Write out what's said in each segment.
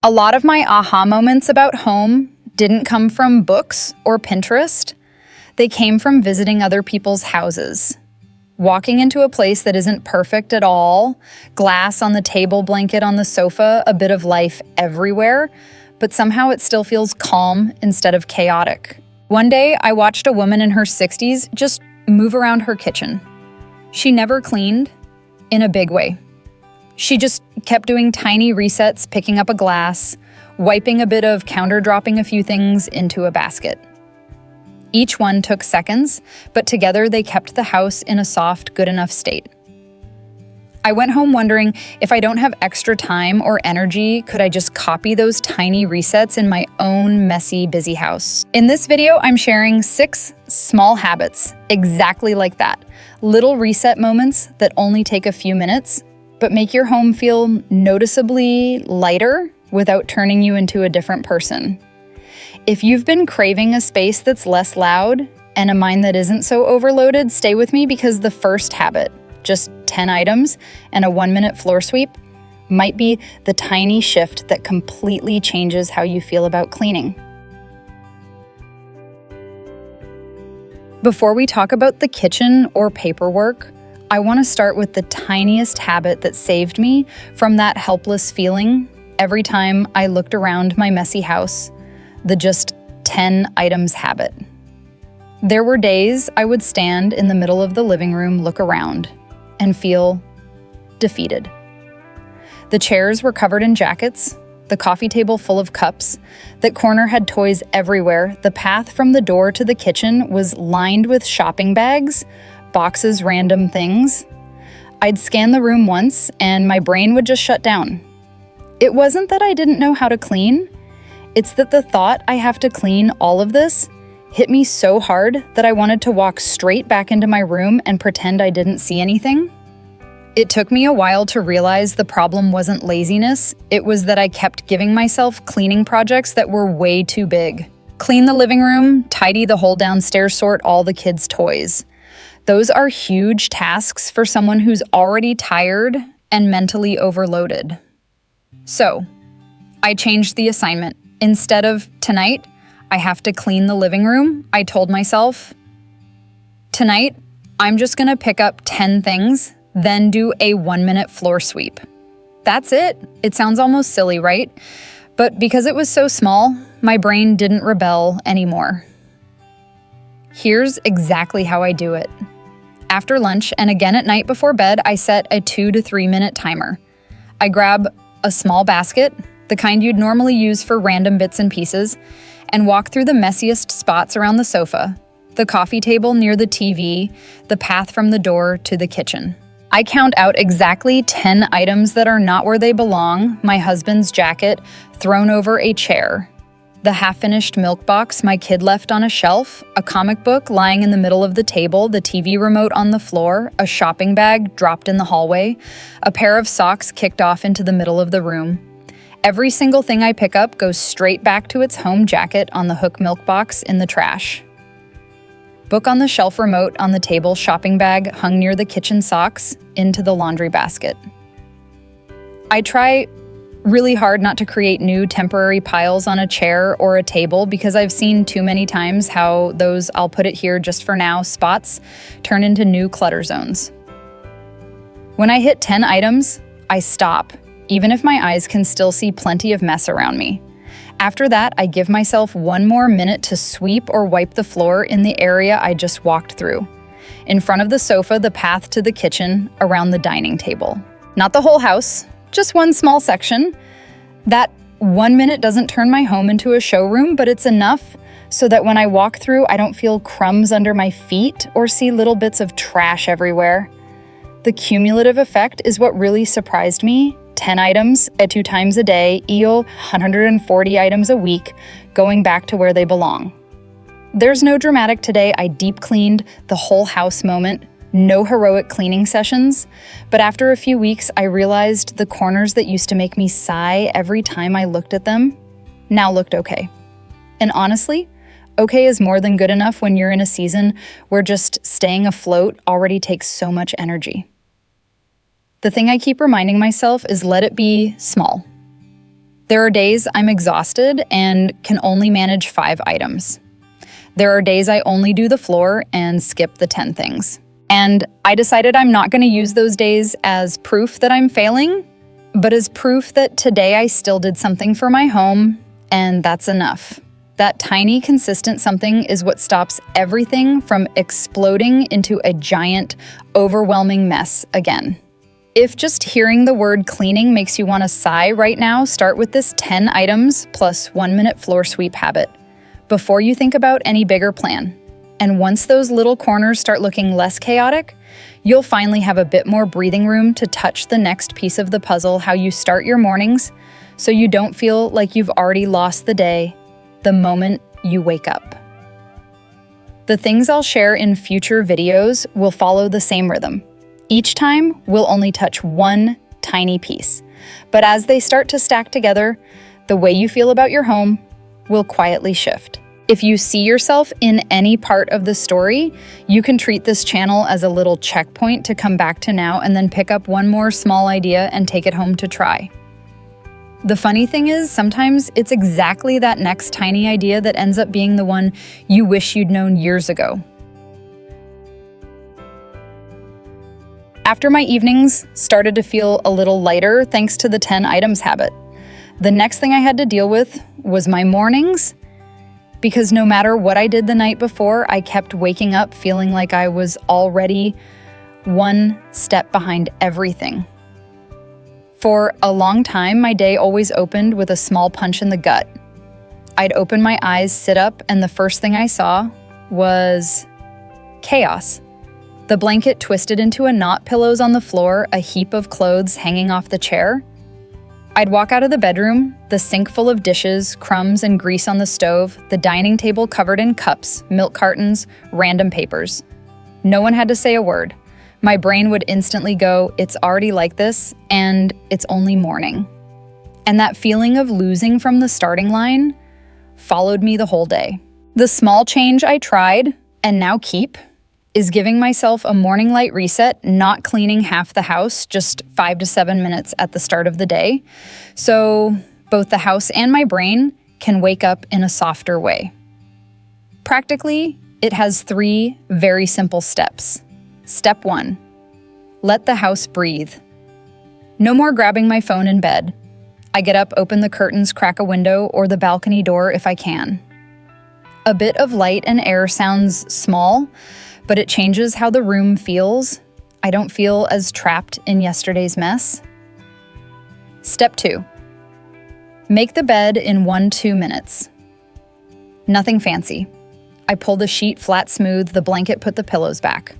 A lot of my aha moments about home didn't come from books or Pinterest. They came from visiting other people's houses. Walking into a place that isn't perfect at all, glass on the table, blanket on the sofa, a bit of life everywhere, but somehow it still feels calm instead of chaotic. One day, I watched a woman in her 60s just move around her kitchen. She never cleaned in a big way. She just kept doing tiny resets, picking up a glass, wiping a bit of counter, dropping a few things into a basket. Each one took seconds, but together they kept the house in a soft, good enough state. I went home wondering, if I don't have extra time or energy, could I just copy those tiny resets in my own messy, busy house? In this video, I'm sharing 6 small habits exactly like that. Little reset moments that only take a few minutes, but make your home feel noticeably lighter without turning you into a different person. If you've been craving a space that's less loud and a mind that isn't so overloaded, stay with me, because the first habit, just 10 items and a 1-minute floor sweep, might be the tiny shift that completely changes how you feel about cleaning. Before we talk about the kitchen or paperwork, I want to start with the tiniest habit that saved me from that helpless feeling every time I looked around my messy house, the just 10 items habit. There were days I would stand in the middle of the living room, look around, and feel defeated. The chairs were covered in jackets, the coffee table full of cups, that corner had toys everywhere, the path from the door to the kitchen was lined with shopping bags, boxes, random things. I'd scan the room once and my brain would just shut down. It wasn't that I didn't know how to clean, it's that the thought I have to clean all of this hit me so hard that I wanted to walk straight back into my room and pretend I didn't see anything. It took me a while to realize the problem wasn't laziness, it was that I kept giving myself cleaning projects that were way too big. Clean the living room, tidy the whole downstairs, sort all the kids' toys. Those are huge tasks for someone who's already tired and mentally overloaded. So, I changed the assignment. Instead of tonight, I have to clean the living room, I told myself, tonight, I'm just gonna pick up 10 things, then do a 1-minute floor sweep. That's it. It sounds almost silly, right? But because it was so small, my brain didn't rebel anymore. Here's exactly how I do it. After lunch and again at night before bed, I set a 2 to 3 minute timer. I grab a small basket, the kind you'd normally use for random bits and pieces, and walk through the messiest spots around the sofa, the coffee table near the TV, the path from the door to the kitchen. I count out exactly 10 items that are not where they belong: my husband's jacket thrown over a chair, the half-finished milk box my kid left on a shelf, a comic book lying in the middle of the table, the TV remote on the floor, a shopping bag dropped in the hallway, a pair of socks kicked off into the middle of the room. Every single thing I pick up goes straight back to its home jacket on the hook milk box in the trash. Book on the shelf, remote on the table, shopping bag hung near the kitchen, socks into the laundry basket. I try really hard not to create new temporary piles on a chair or a table, because I've seen too many times how those "I'll put it here just for now" spots turn into new clutter zones. When I hit 10 items, I stop, even if my eyes can still see plenty of mess around me. After that, I give myself 1 more minute to sweep or wipe the floor in the area I just walked through. In front of the sofa, the path to the kitchen, around the dining table. Not the whole house, just one small section. That 1 minute doesn't turn my home into a showroom, but it's enough so that when I walk through, I don't feel crumbs under my feet or see little bits of trash everywhere. The cumulative effect is what really surprised me. 10 items at 2 times a day, 140 items a week, going back to where they belong. There's no dramatic today I deep cleaned the whole house moment, no heroic cleaning sessions, but after a few weeks, I realized the corners that used to make me sigh every time I looked at them now looked okay. And honestly, okay is more than good enough when you're in a season where just staying afloat already takes so much energy. The thing I keep reminding myself is, let it be small. There are days I'm exhausted and can only manage 5 items. There are days I only do the floor and skip the 10 things. And I decided I'm not going to use those days as proof that I'm failing, but as proof that today I still did something for my home, and that's enough. That tiny, consistent something is what stops everything from exploding into a giant, overwhelming mess again. If just hearing the word cleaning makes you want to sigh right now, start with this 10 items plus 1-minute floor sweep habit before you think about any bigger plan. And once those little corners start looking less chaotic, you'll finally have a bit more breathing room to touch the next piece of the puzzle, how you start your mornings, so you don't feel like you've already lost the day the moment you wake up. The things I'll share in future videos will follow the same rhythm. Each time, we'll only touch one tiny piece. But as they start to stack together, the way you feel about your home will quietly shift. If you see yourself in any part of the story, you can treat this channel as a little checkpoint to come back to now and then pick up one more small idea and take it home to try. The funny thing is, sometimes it's exactly that next tiny idea that ends up being the one you wish you'd known years ago. After my evenings started to feel a little lighter thanks to the 10 items habit, the next thing I had to deal with was my mornings, because no matter what I did the night before, I kept waking up feeling like I was already one step behind everything. For a long time, my day always opened with a small punch in the gut. I'd open my eyes, sit up, and the first thing I saw was chaos. The blanket twisted into a knot, pillows on the floor, a heap of clothes hanging off the chair. I'd walk out of the bedroom, the sink full of dishes, crumbs, and grease on the stove, the dining table covered in cups, milk cartons, random papers. No one had to say a word. My brain would instantly go, it's already like this, and it's only morning. And that feeling of losing from the starting line followed me the whole day. The small change I tried, and now keep, is giving myself a morning light reset, not cleaning half the house, just 5 to 7 minutes at the start of the day, so both the house and my brain can wake up in a softer way. Practically, it has 3 very simple steps. Step 1, let the house breathe. No more grabbing my phone in bed. I get up, open the curtains, crack a window, or the balcony door if I can. A bit of light and air sounds small, but it changes how the room feels. I don't feel as trapped in yesterday's mess. Step 2, make the bed in 1-2 minutes. Nothing fancy. I pull the sheet flat smooth, the blanket, put the pillows back.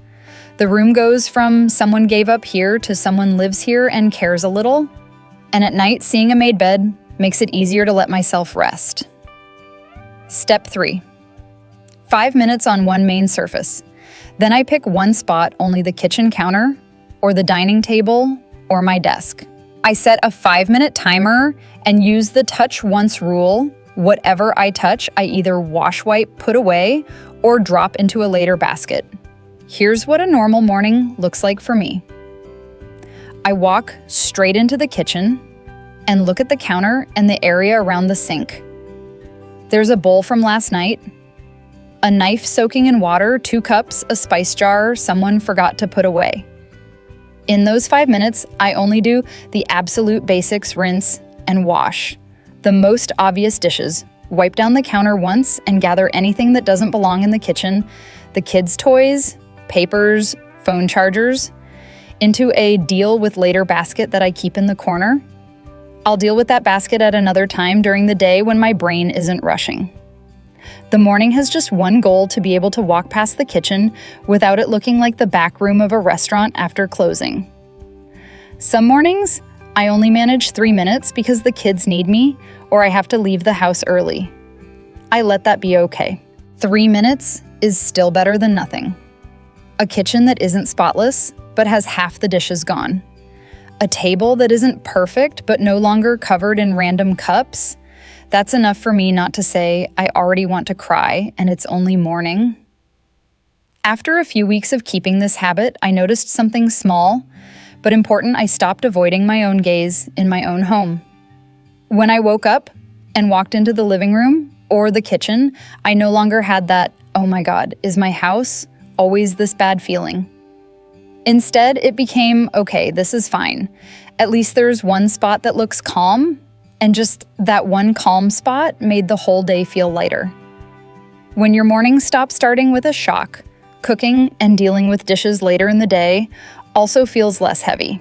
The room goes from someone gave up here to someone lives here and cares a little. And at night, seeing a made bed makes it easier to let myself rest. Step 3, 5 minutes on one main surface. Then I pick one spot, only the kitchen counter, or the dining table, or my desk. I set a 5-minute timer and use the touch once rule. Whatever I touch, I either wash wipe, put away, or drop into a later basket. Here's what a normal morning looks like for me. I walk straight into the kitchen and look at the counter and the area around the sink. There's a bowl from last night, a knife soaking in water, 2 cups, a spice jar someone forgot to put away. In those 5 minutes, I only do the absolute basics: rinse and wash. The most obvious dishes, wipe down the counter once and gather anything that doesn't belong in the kitchen, the kids' toys, papers, phone chargers, into a deal with later basket that I keep in the corner. I'll deal with that basket at another time during the day when my brain isn't rushing. The morning has just one goal: to be able to walk past the kitchen without it looking like the back room of a restaurant after closing. Some mornings, I only manage 3 minutes because the kids need me or I have to leave the house early. I let that be okay. 3 minutes is still better than nothing. A kitchen that isn't spotless, but has half the dishes gone. A table that isn't perfect, but no longer covered in random cups. That's enough for me not to say, I already want to cry and it's only morning. After a few weeks of keeping this habit, I noticed something small, but important. I stopped avoiding my own gaze in my own home. When I woke up and walked into the living room or the kitchen, I no longer had that, oh my God, is my house always this bad feeling? Instead, it became, okay, this is fine. At least there's one spot that looks calm, and just that one calm spot made the whole day feel lighter. When your mornings stop starting with a shock, cooking and dealing with dishes later in the day also feels less heavy.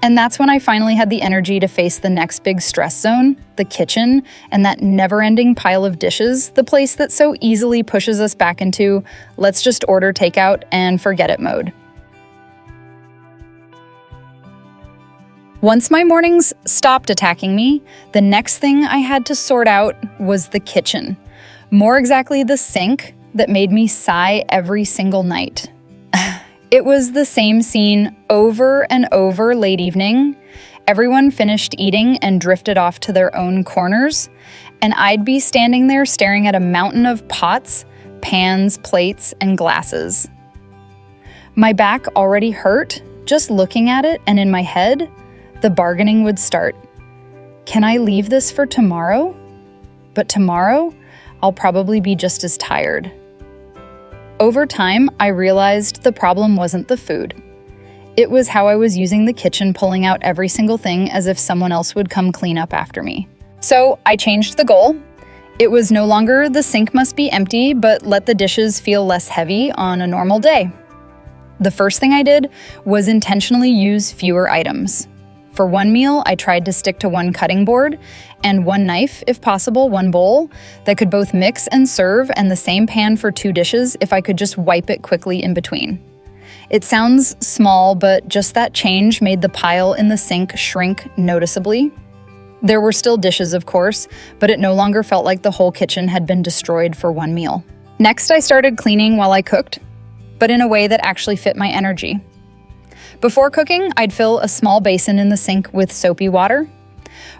And that's when I finally had the energy to face the next big stress zone, the kitchen, and that never-ending pile of dishes, the place that so easily pushes us back into, let's just order takeout and forget it mode. Once my mornings stopped attacking me, the next thing I had to sort out was the kitchen. More exactly, the sink that made me sigh every single night. It was the same scene over and over late evening. Everyone finished eating and drifted off to their own corners, and I'd be standing there staring at a mountain of pots, pans, plates, and glasses. My back already hurt just looking at it, and in my head, the bargaining would start. Can I leave this for tomorrow? But tomorrow, I'll probably be just as tired. Over time, I realized the problem wasn't the food. It was how I was using the kitchen, pulling out every single thing as if someone else would come clean up after me. So I changed the goal. It was no longer the sink must be empty, but let the dishes feel less heavy on a normal day. The first thing I did was intentionally use fewer items. For one meal, I tried to stick to one cutting board and one knife, if possible, one bowl that could both mix and serve, and the same pan for 2 dishes if I could just wipe it quickly in between. It sounds small, but just that change made the pile in the sink shrink noticeably. There were still dishes, of course, but it no longer felt like the whole kitchen had been destroyed for one meal. Next, I started cleaning while I cooked, but in a way that actually fit my energy. Before cooking, I'd fill a small basin in the sink with soapy water.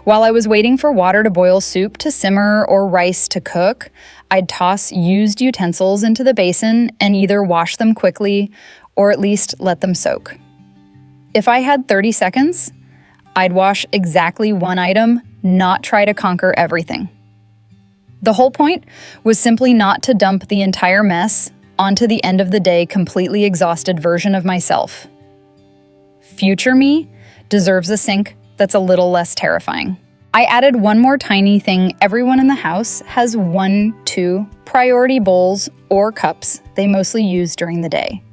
While I was waiting for water to boil soup to simmer or rice to cook, I'd toss used utensils into the basin and either wash them quickly or at least let them soak. If I had 30 seconds, I'd wash exactly one item, not try to conquer everything. The whole point was simply not to dump the entire mess onto the end of the day completely exhausted version of myself. Future me deserves a sink that's a little less terrifying. I added one more tiny thing. Everyone in the house has 1-2 priority bowls or cups they mostly use during the day.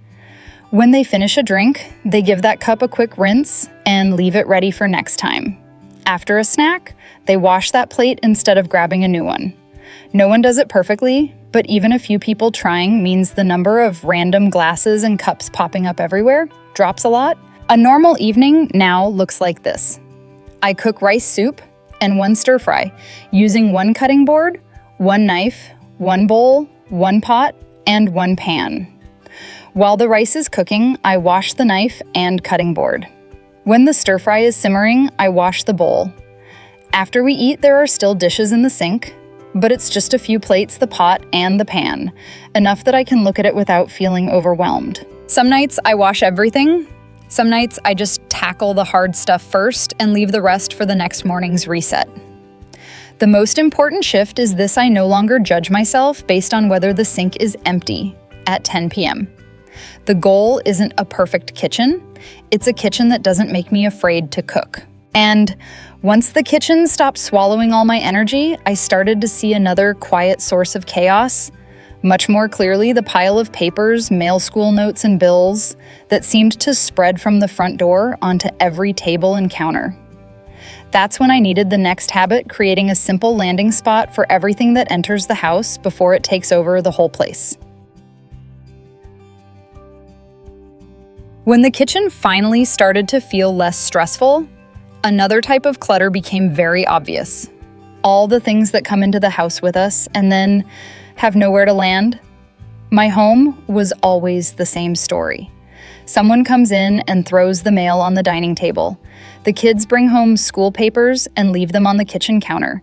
When they finish a drink, they give that cup a quick rinse and leave it ready for next time. After a snack, they wash that plate instead of grabbing a new one. No one does it perfectly, but even a few people trying means the number of random glasses and cups popping up everywhere drops a lot. A normal evening now looks like this. I cook rice soup and one stir fry, using one cutting board, one knife, one bowl, one pot, and one pan. While the rice is cooking, I wash the knife and cutting board. When the stir fry is simmering, I wash the bowl. After we eat, there are still dishes in the sink, but it's just a few plates, the pot, and the pan, enough that I can look at it without feeling overwhelmed. Some nights I wash everything. Some nights I just tackle the hard stuff first and leave the rest for the next morning's reset. The most important shift is this: I no longer judge myself based on whether the sink is empty at 10 p.m. The goal isn't a perfect kitchen, it's a kitchen that doesn't make me afraid to cook. And once the kitchen stopped swallowing all my energy, I started to see another quiet source of chaos. Much more clearly, the pile of papers, mail school notes, and bills that seemed to spread from the front door onto every table and counter. That's when I needed the next habit, creating a simple landing spot for everything that enters the house before it takes over the whole place. When the kitchen finally started to feel less stressful, another type of clutter became very obvious. All the things that come into the house with us and then have nowhere to land. My home was always the same story. Someone comes in and throws the mail on the dining table. The kids bring home school papers and leave them on the kitchen counter.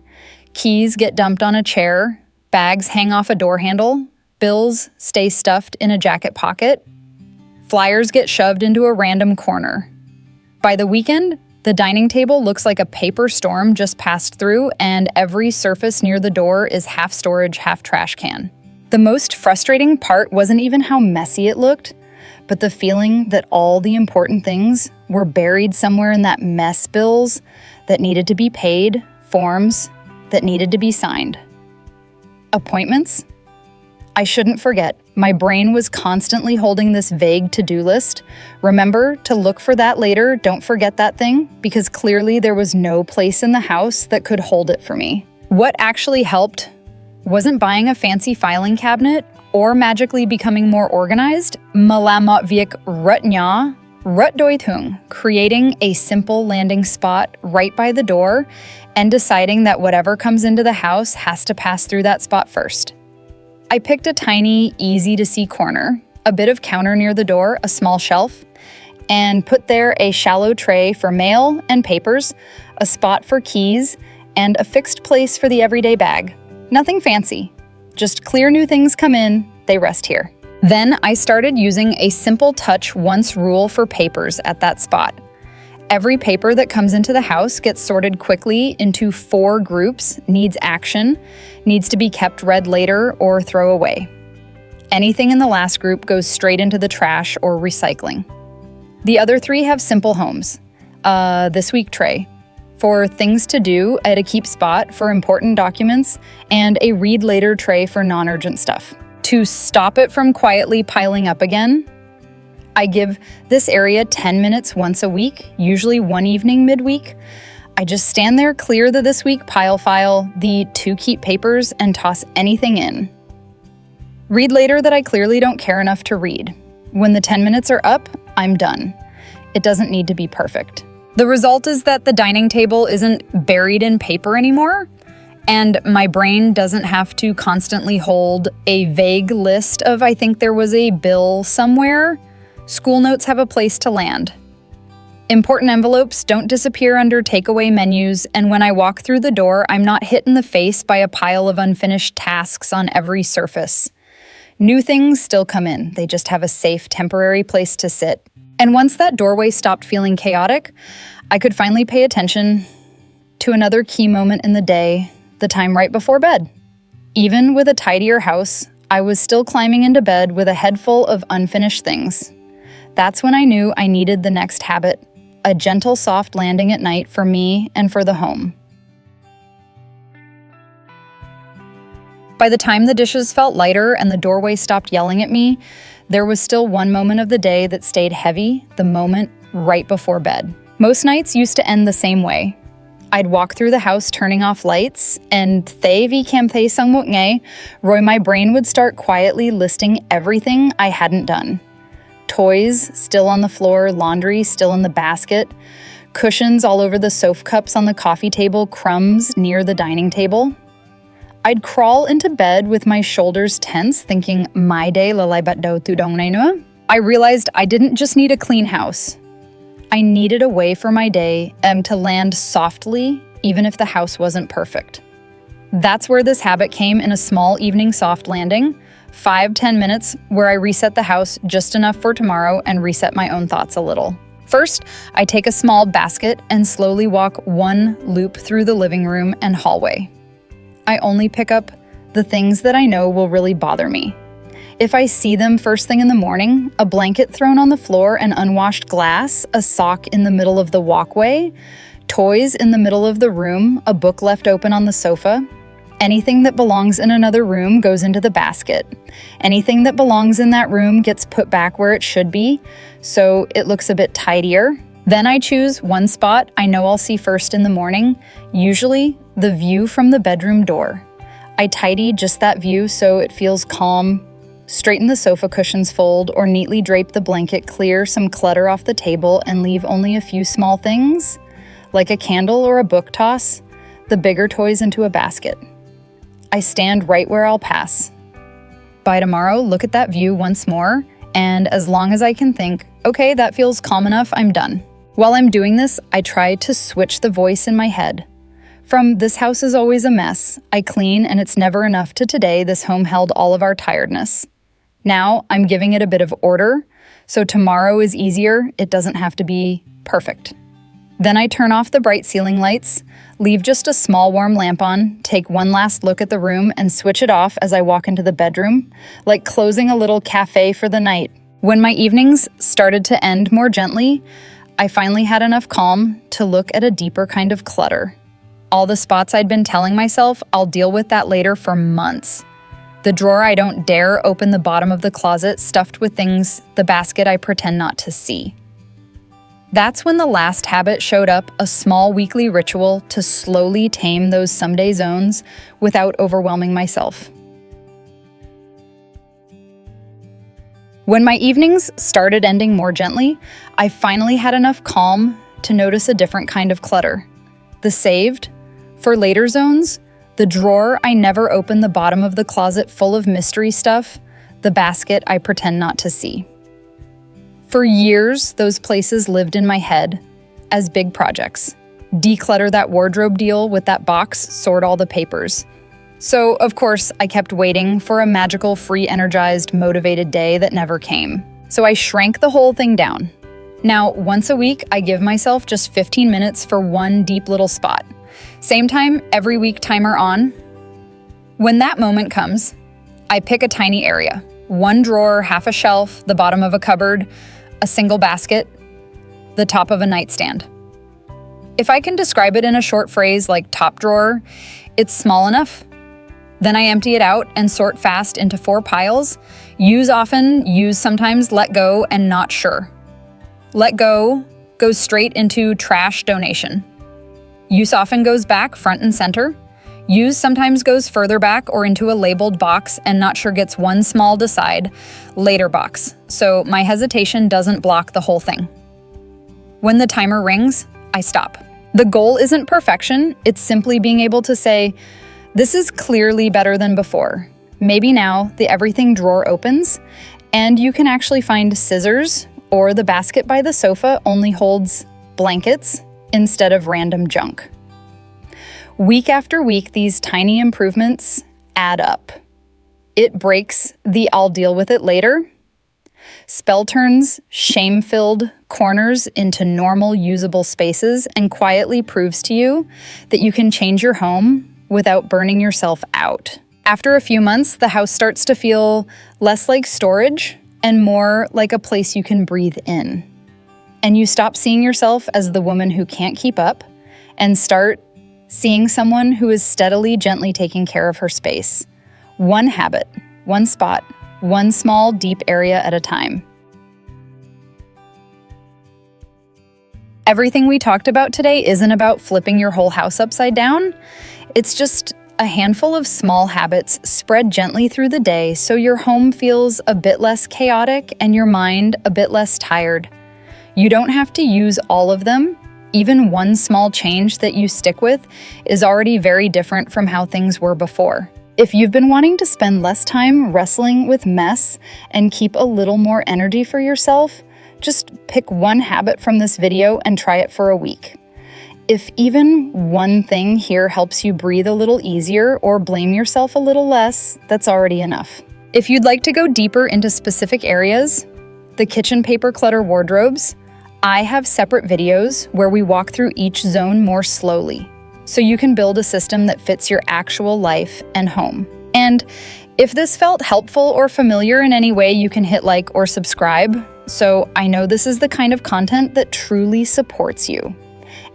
Keys get dumped on a chair. Bags hang off a door handle. Bills stay stuffed in a jacket pocket. Flyers get shoved into a random corner. By the weekend, The dining table looks like a paper storm just passed through, and every surface near the door is half storage, half trash can. The most frustrating part wasn't even how messy it looked, but the feeling that all the important things were buried somewhere in that mess: bills that needed to be paid, forms that needed to be signed, appointments. I shouldn't forget, my brain was constantly holding this vague to-do list. Remember to look for that later, don't forget that thing, because clearly there was no place in the house that could hold it for me. What actually helped wasn't buying a fancy filing cabinet or magically becoming more organized. Malamat viek rutnya, rutdoithung, creating a simple landing spot right by the door and deciding that whatever comes into the house has to pass through that spot first. I picked a tiny, easy-to-see corner, a bit of counter near the door, a small shelf, and put there a shallow tray for mail and papers, a spot for keys, and a fixed place for the everyday bag. Nothing fancy, just clear new things come in, they rest here. Then I started using a simple touch once rule for papers at that spot. Every paper that comes into the house gets sorted quickly into 4 groups, needs action, needs to be kept read later, or throw away. Anything in the last group goes straight into the trash or recycling. The other 3 have simple homes. This week tray for things to do, at a keep spot for important documents, and a read later tray for non-urgent stuff. To stop it from quietly piling up again, I give this area 10 minutes once a week, usually one evening midweek. I just stand there, clear the this week pile file, the to keep papers, and toss anything in. Read later that I clearly don't care enough to read. When the 10 minutes are up, I'm done. It doesn't need to be perfect. The result is that the dining table isn't buried in paper anymore, and my brain doesn't have to constantly hold a vague list of I think there was a bill somewhere. School notes have a place to land. Important envelopes don't disappear under takeaway menus, and when I walk through the door, I'm not hit in the face by a pile of unfinished tasks on every surface. New things still come in, they just have a safe, temporary place to sit. And once that doorway stopped feeling chaotic, I could finally pay attention to another key moment in the day, the time right before bed. Even with a tidier house, I was still climbing into bed with a head full of unfinished things. That's when I knew I needed the next habit, a gentle, soft landing at night for me and for the home. By the time the dishes felt lighter and the doorway stopped yelling at me, there was still one moment of the day that stayed heavy, the moment right before bed. Most nights used to end the same way. I'd walk through the house turning off lights, and thay vi kam thay sangmut ngay, Roy, my brain would start quietly listing everything I hadn't done. Toys still on the floor, laundry still in the basket, cushions all over the sofa cups on the coffee table, crumbs near the dining table. I'd crawl into bed with my shoulders tense, thinking, my day lalai bat do tu dong nai nua. I realized I didn't just need a clean house. I needed a way for my day to land softly, even if the house wasn't perfect. That's where this habit came, in a small evening soft landing, 5-10 minutes where I reset the house just enough for tomorrow and reset my own thoughts a little. First, I take a small basket and slowly walk one loop through the living room and hallway. I only pick up the things that I know will really bother me. If I see them first thing in the morning, a blanket thrown on the floor and unwashed glass, a sock in the middle of the walkway, toys in the middle of the room, a book left open on the sofa, anything that belongs in another room goes into the basket. Anything that belongs in that room gets put back where it should be, so it looks a bit tidier. Then I choose one spot I know I'll see first in the morning, usually the view from the bedroom door. I tidy just that view so it feels calm, straighten the sofa cushions fold, or neatly drape the blanket, clear some clutter off the table, and leave only a few small things, like a candle or a book toss, the bigger toys into a basket. I stand right where I'll pass. By tomorrow, look at that view once more, and as long as I can think, okay, that feels calm enough, I'm done. While I'm doing this, I try to switch the voice in my head. From "this house is always a mess," I clean and it's never enough, to "today this home held all of our tiredness." Now I'm giving it a bit of order, so tomorrow is easier, it doesn't have to be perfect. Then I turn off the bright ceiling lights, leave just a small warm lamp on, take one last look at the room and switch it off as I walk into the bedroom, like closing a little cafe for the night. When my evenings started to end more gently, I finally had enough calm to look at a deeper kind of clutter. All the spots I'd been telling myself I'll deal with that later for months. The drawer I don't dare open the bottom of the closet stuffed with things, the basket I pretend not to see. That's when the last habit showed up, a small weekly ritual to slowly tame those someday zones without overwhelming myself. When my evenings started ending more gently, I finally had enough calm to notice a different kind of clutter. The saved, for later zones, the drawer I never opened the bottom of the closet full of mystery stuff, the basket I pretend not to see. For years, those places lived in my head as big projects. Declutter that wardrobe deal with that box, sort all the papers. So, of course, I kept waiting for a magical, free, energized, motivated day that never came. So I shrank the whole thing down. Now, once a week, I give myself just 15 minutes for one deep little spot. Same time, every week timer on. When that moment comes, I pick a tiny area. One drawer, half a shelf, the bottom of a cupboard, a single basket, the top of a nightstand. If I can describe it in a short phrase like top drawer, it's small enough. Then I empty it out and sort fast into 4 piles. Use often, use sometimes, let go, and not sure. Let go goes straight into trash donation. Use often goes back front and center. Use sometimes goes further back or into a labeled box, and not sure gets one small decide later box, so my hesitation doesn't block the whole thing. When the timer rings, I stop. The goal isn't perfection, it's simply being able to say, this is clearly better than before. Maybe now the everything drawer opens, and you can actually find scissors, or the basket by the sofa only holds blankets instead of random junk. Week after week, these tiny improvements add up. It breaks the I'll deal with it later spell turns shame-filled corners into normal, usable spaces and quietly proves to you that you can change your home without burning yourself out. After a few months, the house starts to feel less like storage and more like a place you can breathe in. And you stop seeing yourself as the woman who can't keep up and start seeing someone who is steadily, gently taking care of her space. One habit, one spot, one small, deep area at a time. Everything we talked about today isn't about flipping your whole house upside down. It's just a handful of small habits spread gently through the day so your home feels a bit less chaotic and your mind a bit less tired. You don't have to use all of them. Even one small change that you stick with is already very different from how things were before. If you've been wanting to spend less time wrestling with mess and keep a little more energy for yourself, just pick one habit from this video and try it for a week. If even one thing here helps you breathe a little easier or blame yourself a little less, that's already enough. If you'd like to go deeper into specific areas, the kitchen paper clutter wardrobes, I have separate videos where we walk through each zone more slowly, so you can build a system that fits your actual life and home. And if this felt helpful or familiar in any way, you can hit like or subscribe, so I know this is the kind of content that truly supports you.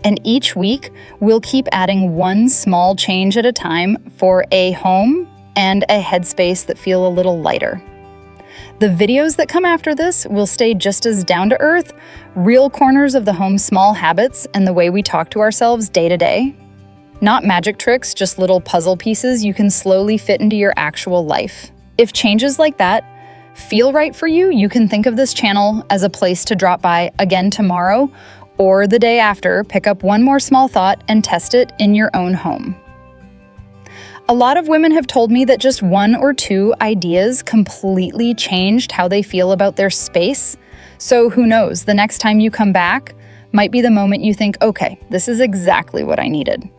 And each week, we'll keep adding one small change at a time for a home and a headspace that feel a little lighter. The videos that come after this will stay just as down to earth, real corners of the home's small habits and the way we talk to ourselves day to day. Not magic tricks, just little puzzle pieces you can slowly fit into your actual life. If changes like that feel right for you, you can think of this channel as a place to drop by again tomorrow or the day after, pick up one more small thought and test it in your own home. A lot of women have told me that just 1 or 2 ideas completely changed how they feel about their space. So who knows, the next time you come back might be the moment you think, okay, this is exactly what I needed.